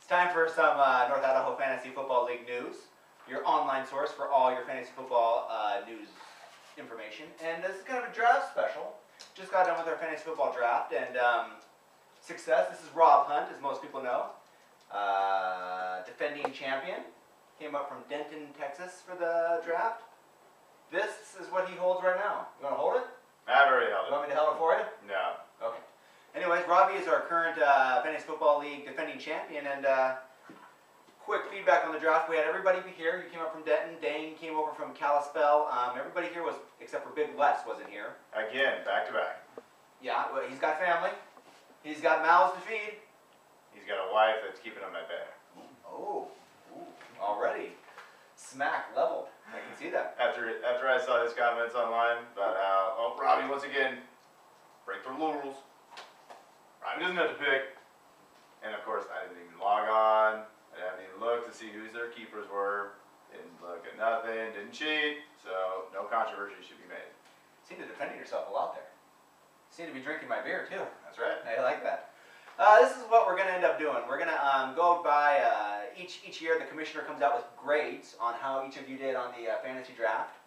It's time for some North Idaho Fantasy Football League news, your online source for all your fantasy football news information. And this is kind of a draft special. Just got done with our fantasy football draft and success. This is Rob Hunt, as most people know, defending champion. Came up from Denton, Texas for the draft. This is what he holds right now. You want to hold it? I've already held it. You want me to hold it for you? No. Okay. Anyways, Robbie is our current Fantasy Football League defending champion, and quick feedback on the draft. We had everybody here. You came up from Denton. Dane came over from Kalispell. Everybody here was, except for Big Les, wasn't here. Again, back to back. Yeah, well, he's got family. He's got mouths to feed. He's got a wife that's keeping him at bay. Oh, already smack leveled. I can see that. After I saw his comments online about how, Robbie once again break the rules. Robbie doesn't have to pick. And of course, I didn't even log on. I didn't even look to see who their keepers were. Didn't look at nothing. Didn't cheat. So no controversy should be made. Seem to be defending yourself a lot there. Seem to be drinking my beer too. That's right. I like that. This is what we're going to end up doing. We're going to go by each year. The commissioner comes out with grades on how each of you did on the fantasy draft,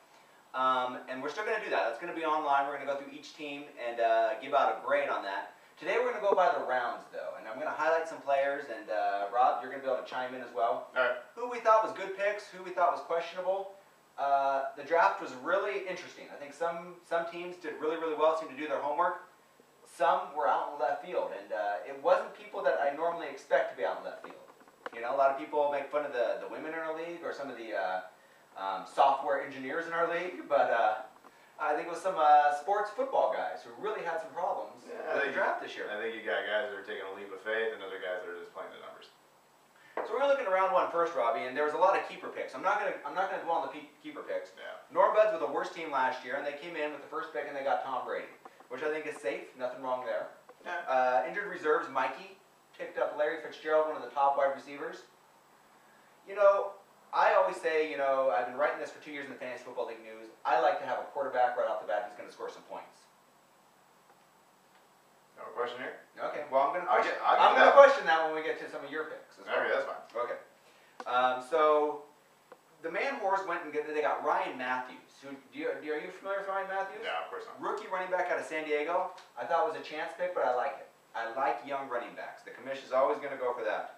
and we're still going to do that. That's going to be online. We're going to go through each team and give out a grade on that. Today we're going to go by the rounds though, and I'm going to highlight some players. And Rob, you're going to be able to chime in as well. All right. Who we thought was good picks, who we thought was questionable. The draft was really interesting. I think some teams did really well, seemed to do their homework. Some were out in left field, and it wasn't people that I normally expect to be out in left field. You know, a lot of people make fun of the women in our league or some of the software engineers in our league, but I think it was some sports football guys who really had some problems with the draft this year. I think you got guys that are taking a leap of faith and other guys that are just playing the numbers. So we're looking at round one first, Robbie, and there was a lot of keeper picks. I'm not gonna dwell on the keeper picks. Yeah. Norbuds were the worst team last year, and they came in with the first pick and they got Tom Brady, which I think is safe. Nothing wrong there. Yeah. Injured reserves, Mikey picked up Larry Fitzgerald, one of the top wide receivers. You know, I always say, you know, I've been writing this for 2 years in the Fantasy Football League news. I like to have a quarterback right off the bat who's going to score some points. No question here? Okay, well, I'm going to question that when we get to some of your picks. Okay, that's fine. Okay. So the Man Whores went and they got Ryan Matthews. Are you familiar with Ryan Matthews? No, of course not. Rookie running back out of San Diego. I thought it was a chance pick, but I like it. I like young running backs. The commission is always going to go for that.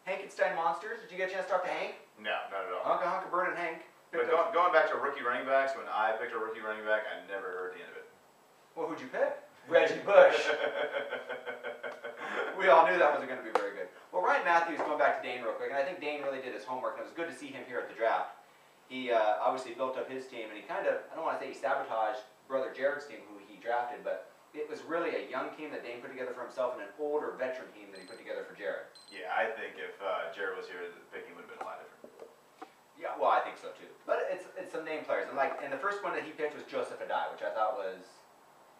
Hankenstein Monsters. Did you get a chance to talk to Hank? No, not at all. Hunka Bird and Hank. But going back to rookie running backs, when I picked a rookie running back, I never heard the end of it. Well, who'd you pick? Reggie Bush. We all knew that wasn't going to be very good. Well, Ryan Matthews, going back to Dane real quick, and I think Dane really did his homework, and it was good to see him here at the draft. He obviously built up his team, and he kind of, I don't want to say he sabotaged brother Jared's team, who he drafted, but it was really a young team that Dane put together for himself and an older veteran team that he put together for Jared. Yeah, I think if Jared was here, the picking would have been a lot different. Yeah, well, I think so too. But it's some name players, and the first one that he picked was Joseph Adai, which I thought was,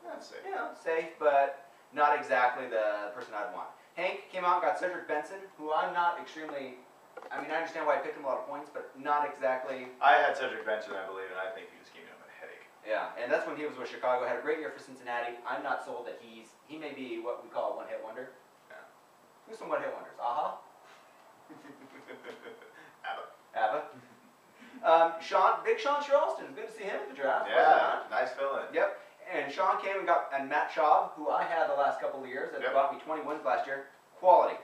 That's safe. you know, safe, but not exactly the person I'd want. Hank came out and got Cedric Benson, who I'm not extremely, I mean, I understand why I picked him a lot of points, but not exactly. I had Cedric Benson, I believe, and I think he was giving him a headache. Yeah, and that's when he was with Chicago. Had a great year for Cincinnati. I'm not sold that he may be what we call a one-hit wonder. Yeah. Who's some one-hit wonders? Aha. Abba. Big Sean Charleston. Good to see him at the draft. Yeah, nice fill-in. Yep. And Sean came and Matt Schaub, who I had the last couple of years, that brought me 20 wins last year. Quality.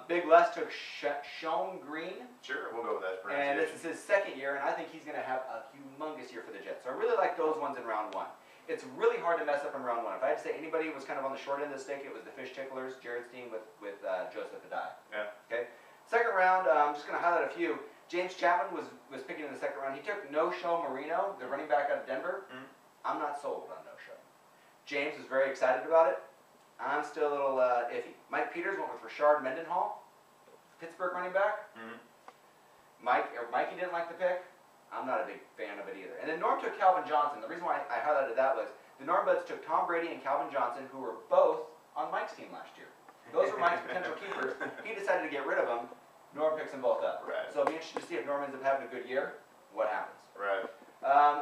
Big Les took Sean Green. Sure, we'll go with that And pronunciation. this is his second year, and I think he's going to have a humongous year for the Jets. So I really like those ones in round one. It's really hard to mess up in round one. If I had to say anybody who was kind of on the short end of the stick, it was the Fish Ticklers, Jared's team with Joseph Adai. Yeah. Okay. Second round, I'm just going to highlight a few. James Chapman was picking in the second round. He took No-Show Marino, the running back out of Denver. I'm not sold on No-Show. James was very excited about it. I'm still a little iffy. Mike Peters went with Rashard Mendenhall, Pittsburgh running back. Mikey didn't like the pick. I'm not a big fan of it either. And then Norm took Calvin Johnson. The reason why I highlighted that was the Norbuds took Tom Brady and Calvin Johnson, who were both on Mike's team last year. Those were Mike's potential keepers. He decided to get rid of them. Norm picks them both up. Right. So it'll be interesting to see if Norm ends up having a good year. What happens? Right.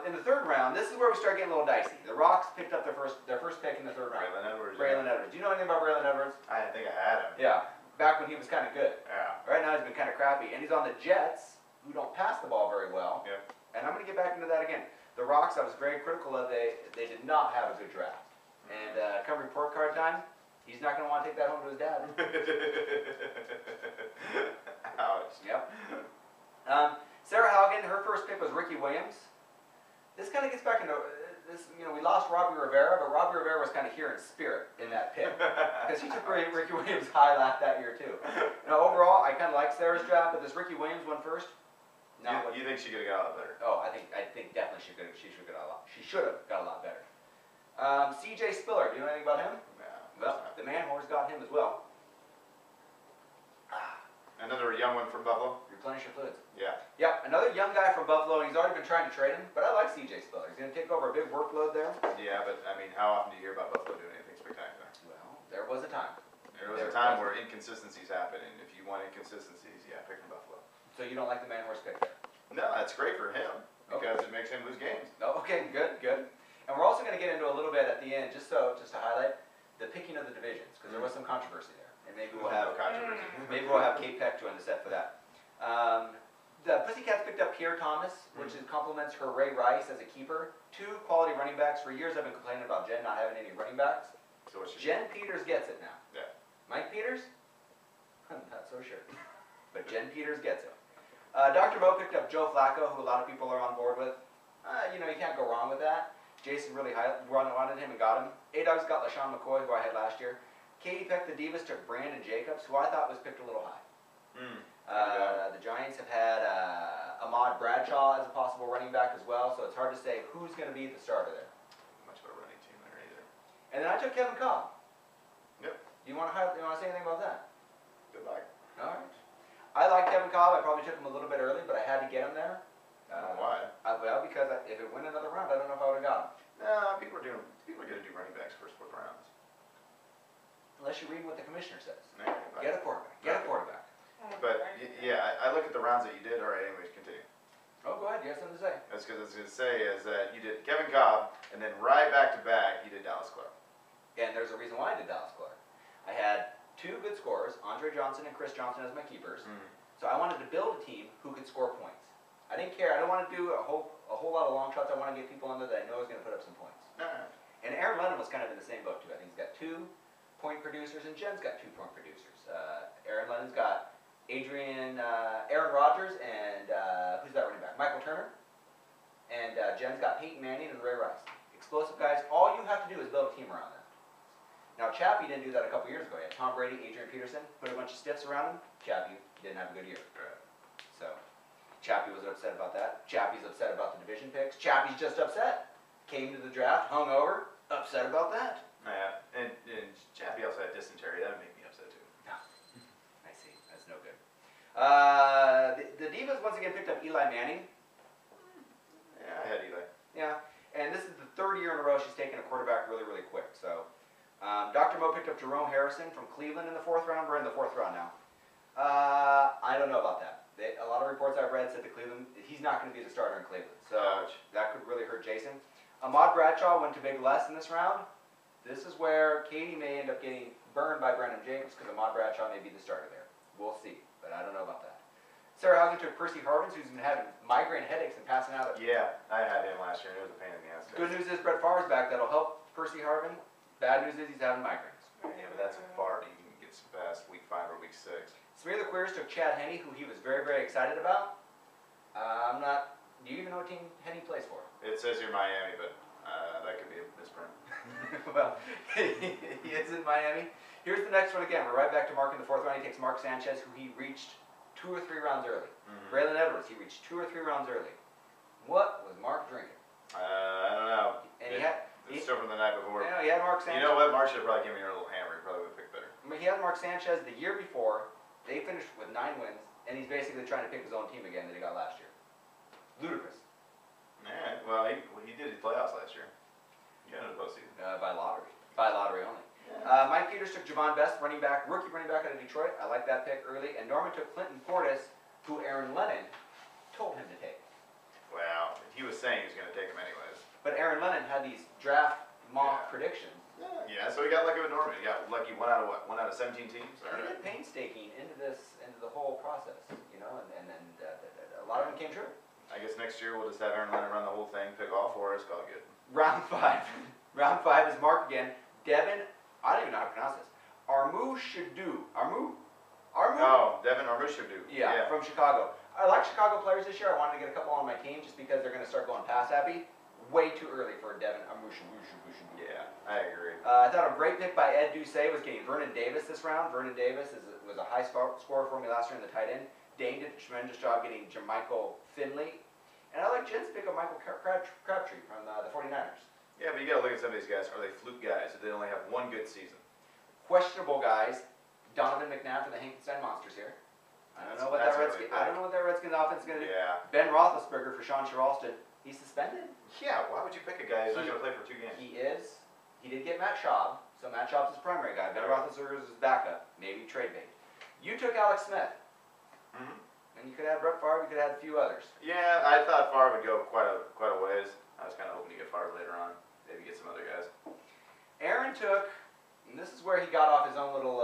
In the third round, this is where we start getting a little dicey. The Rocks picked up their first pick in the third round. Braylon Edwards. Braylon Edwards. Do you know anything about Braylon Edwards? I think I had him. Yeah. Back when he was kind of good. Yeah. Right now he's been kind of crappy, and he's on the Jets, who don't pass the ball very well. Yep. And I'm going to get back into that again. The Rocks, I was very critical of. They did not have a good draft. And come report card time, he's not going to want to take that home to his dad. Ouch. Yep. Sarah Haugen, her first pick was Ricky Williams. This kind of gets back into this. You know, we lost Robbie Rivera, but Robbie Rivera was kind of here in spirit in that pick because he took Ricky Williams high that year too. Now overall, I kind of like Sarah's draft, but this Ricky Williams one first. You think she could have got a lot better? Oh, I think definitely she should have got a lot. She should have got a lot better. C.J. Spiller, do you know anything about him? No. Well, the man horse got him as well. Another young one from Buffalo? Replenish your fluids. Yeah. Yep, another young guy from Buffalo, and he's already been trying to trade him, but I like C.J. Spiller. He's going to take over a big workload there. Yeah, but I mean, how often do you hear about Buffalo doing anything spectacular? Well, there was a time. There was a time where inconsistencies happen, and if you want inconsistencies, yeah, pick from Buffalo. So you don't like the man horse pick there? No, that's great for him, because it makes him lose games. Oh, okay, good. And we're also going to get into a little bit at the end, just to highlight the picking of the divisions, because there was some controversy there. And maybe we'll have controversy. Maybe we'll have Kate Peck join the set for that. The Pussycats picked up Kier Thomas, which complements her Ray Rice as a keeper. 2 quality running backs. For years I've been complaining about Jen not having any running backs. So what Jen Peters gets it now. Yeah. Mike Peters? I'm not so sure. But Jen Peters gets it. Dr. Mo picked up Joe Flacco, who a lot of people are on board with. You know, you can't go wrong with that. Jason really wanted him and got him. A-Dogs got LaShawn McCoy, who I had last year. Katie Peck, the Divas, took Brandon Jacobs, who I thought was picked a little high. The Giants have had Ahmad Bradshaw as a possible running back as well, so it's hard to say who's going to be the starter there. Much of a running team there either. And then I took Kevin Cobb. Yep. You want to say anything about that? Good luck. All right. I like Kevin Cobb. I probably took him a little bit early, but I had to get him there. Why? Well, because if it went another round, I don't know if I would have got him. No, people are going to do running backs first 4 rounds. Unless you're reading what the commissioner says. No, Get a quarterback. Get a quarterback. But yeah, I look at the rounds that you did. All right, anyways, continue. Oh, go ahead. You have something to say. That's because I was going to say is that you did Kevin Cobb, and then right back to back, you did Dallas Clark. And there's a reason why I did Dallas Clark. I had 2 good scorers, Andre Johnson and Chris Johnson as my keepers. So I wanted to build a team who could score points. I didn't care. I don't want to do a whole lot of long shots. I want to get people in there that I know is going to put up some points. And Aaron Lennon was kind of in the same boat too. I think he's got 2-point producers, and Jen's got 2-point producers. Aaron Lennon's got Aaron Rodgers, and who's that running back? Michael Turner. And Jen's got Peyton Manning and Ray Rice. Explosive guys. All you have to do is build a team around them. Now, Chappie didn't do that a couple years ago. He had Tom Brady, Adrian Peterson, put a bunch of stiffs around him. Chappie didn't have a good year. So, Chappie was upset about that. Chappie's upset about the division picks. Chappie's just upset. Came to the draft, hung over, upset about that. Yeah, and Chappie also had dysentery. That would make me upset too. No. I see. That's no good. The Divas once again picked up Eli Manning. Yeah, I had Eli. Yeah, and this is the 3rd year in a row she's taken a quarterback really, really quick. So, Dr. Mo picked up Jerome Harrison from Cleveland in the 4th round. We're in the 4th round now. I don't know about that. A lot of reports I've read said that he's not going to be the starter in Cleveland. So that could really hurt Jason. Ahmad Bradshaw went to Big Les in this round. This is where Katie may end up getting burned by Brandon Jacobs because Ahmad Bradshaw may be the starter there. We'll see, but I don't know about that. Sarah Haugen took Percy Harvins, who's been having migraine headaches and passing out. Yeah, I had him last year, and it was a pain in the ass. Good news is Brett Favre's back. That'll help Percy Harvin. Bad news is he's having migraines. Yeah, but that's far. You can get some past week 5 or week 6. Smear the Queers took Chad Henne, who he was very, very excited about. Do you even know what team Henne plays for? It says here Miami, but that could be a misprint. Well, he is in Miami. Here's the next one again. We're right back to Mark in the 4th round. He takes Mark Sanchez, who he reached 2 or 3 rounds early. Braylon Edwards, he reached 2 or 3 rounds early. What was Mark drinking? I don't know. And it's still from the night before. You know, he had Mark Sanchez. You know what? Mark should have probably given me a little hammer. He probably would have picked better. I mean, he had Mark Sanchez the year before. They finished with 9 wins, and he's basically trying to pick his own team again that he got last year. Ludicrous. Yeah, well, he did his playoffs last year. He got into the postseason. By lottery. By lottery only. Yeah. Mike Peters took Javon Best, rookie running back out of Detroit. I like that pick early. And Norman took Clinton Portis, who Aaron Lennon told him to take. Well, he was saying he was going to take him anyways. But Aaron Lennon had these draft mock predictions. Yeah, Yeah, so he got lucky with Norman. He got lucky 1 out of what? 1 out of 17 teams? He did painstaking into the whole process, you know, and then a lot of them came true. I guess next year we'll just have Aaron Leonard run the whole thing, pick off for us, call it good. Round 5. Round 5 is Mark again. Devin, I don't even know how to pronounce this. Armu? Oh, Devin Armushudu. Yeah, from Chicago. I like Chicago players this year. I wanted to get a couple on my team just because they're going to start going pass happy. Way too early for Devin Armushudu. Yeah, I agree. I thought a great pick by Ed Ducey was getting Vernon Davis this round. Vernon Davis was a high scorer for me last year in the tight end. Dane did a tremendous job getting Jermichael Finley. And I like Jen's pick of Michael Crabtree from the 49ers. Yeah, but you got to look at some of these guys. Are they fluke guys? Or they only have one good season? Questionable guys. Donovan McNabb for the Hankenstein Monsters here. I don't know what that Redskins offense is going to do. Yeah. Ben Roethlisberger for Sean Charleston. He's suspended. Yeah, why would you pick a guy who's not going to play for 2 games? He is. He did get Matt Schaub, so Matt Schaub's his primary guy. Ben Roethlisberger is his backup. Maybe trade bait. You took Alex Smith. Mm-hmm. And you could have Brett Favre. You could have a few others. Yeah, I thought Favre would go quite a ways. I was kind of hoping to get Favre later on. Maybe get some other guys. Aaron took, and this is where he got off his own little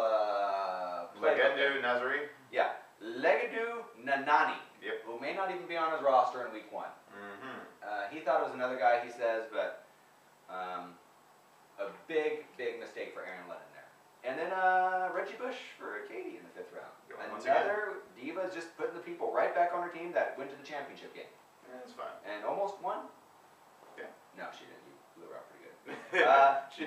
Legendu Nazari. Yeah, Legedu Nanani. Yep. Who may not even be on his roster in week 1. Mm-hmm. He thought it was another guy, he says, but a big mistake for Aaron Lennon there. And then Reggie Bush for Katie in the 5th round. Another diva is just putting the people right back on her team that went to the championship game. Yeah, that's fine. And almost won. Yeah. No, she didn't. You blew her out pretty good. She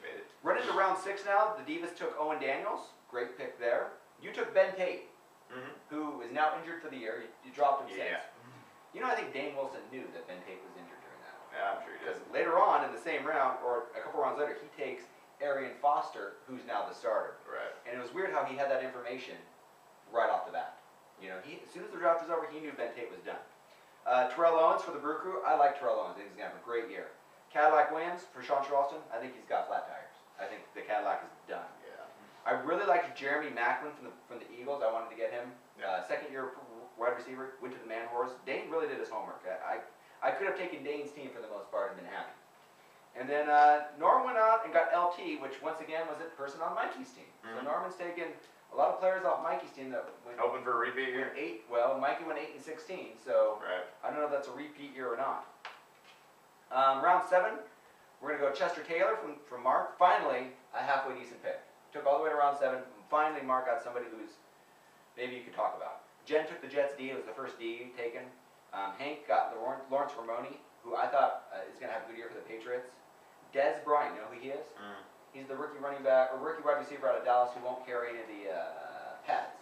made it. Running to round 6 now, the Divas took Owen Daniels. Great pick there. You took Ben Tate, who is now injured for the year. You dropped him since. You know, I think Dane Wilson knew that Ben Tate was injured during that one. Yeah, I'm sure he did. Because later on in the same round, or a couple rounds later, he takes Arian Foster, who's now the starter. Right. And it was weird how he had that information right off the bat. You know, as soon as the draft was over, he knew Ben Tate was done. Terrell Owens for the Brew Crew. I like Terrell Owens. I think he's going to have a great year. Cadillac Williams for Sean Charleston. I think he's got flat tires. I think the Cadillac is done. Yeah. I really liked Jeremy Maclin from the Eagles. I wanted to get him. Second year wide receiver. Went to the Man Horse. Dane really did his homework. I could have taken Dane's team for the most part and been happy. And then Norm went out and got LT, which once again was a person on Mikey's team. So Norman's taken a lot of players off Mikey's team that went. Hoping for a repeat year. 8. Well, Mikey went 8 and 16. So I don't know if that's a repeat year or not. Round 7. We're going to go Chester Taylor from Mark. Finally, a halfway decent pick. Took all the way to round 7. Finally, Mark got somebody who's maybe you could talk about. Jen took the Jets D. It was the first D taken. Hank got Lawrence Ramoni, who I thought is going to have a good year for the Patriots. Des Bryant, you know who he is? He's the rookie running back, or rookie wide receiver out of Dallas who won't carry any of the pads.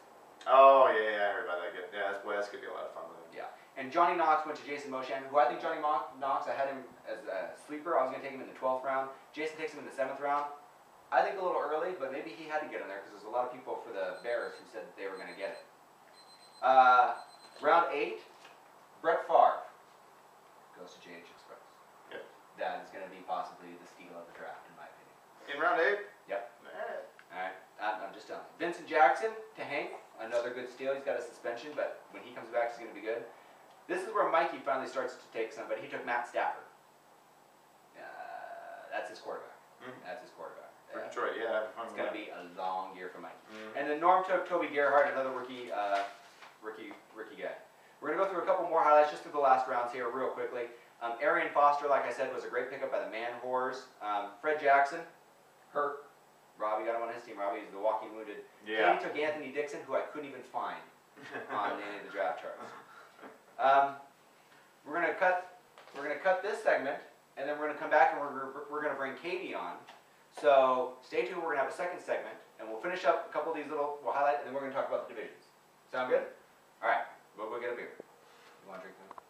Oh, yeah, I heard about that. Yeah, that's going to be a lot of fun with him. Yeah. And Johnny Knox went to Jason Moshan, who I think Johnny Knox, I had him as a sleeper. I was going to take him in the 12th round. Jason takes him in the 7th round. I think a little early, but maybe he had to get in there because there's a lot of people for the Bears who said that they were going to get it. Round 8, Brett Favre goes to JH Express. Yep. That is going to be possibly the steal of the draft, in my opinion. In round 8? Yep. Alright. Alright, I'm just telling you. Vincent Jackson to Hank, another good steal. He's got a suspension, but when he comes back, he's going to be good. This is where Mikey finally starts to take somebody. He took Matt Stafford. That's his quarterback. That's his quarterback. For Detroit, yeah. It's going to be a long year for Mikey. And then Norm took Toby Gerhardt, another rookie guy. We're going to go through a couple more highlights just through the last rounds here real quickly. Arian Foster, like I said, was a great pickup by the Man Whores. Fred Jackson, hurt. Robbie got him on his team. Robbie is the walking wounded. Yeah. Katie took Anthony Dixon, who I couldn't even find on any of the draft charts. We're going to cut this segment, and then we're going to come back and we're going to bring Katie on. So stay tuned. We're going to have a second segment, and we'll finish up a couple of these we'll highlight, and then we're going to talk about the divisions. Sound good? All right. We'll go get a beer. You want to drink one?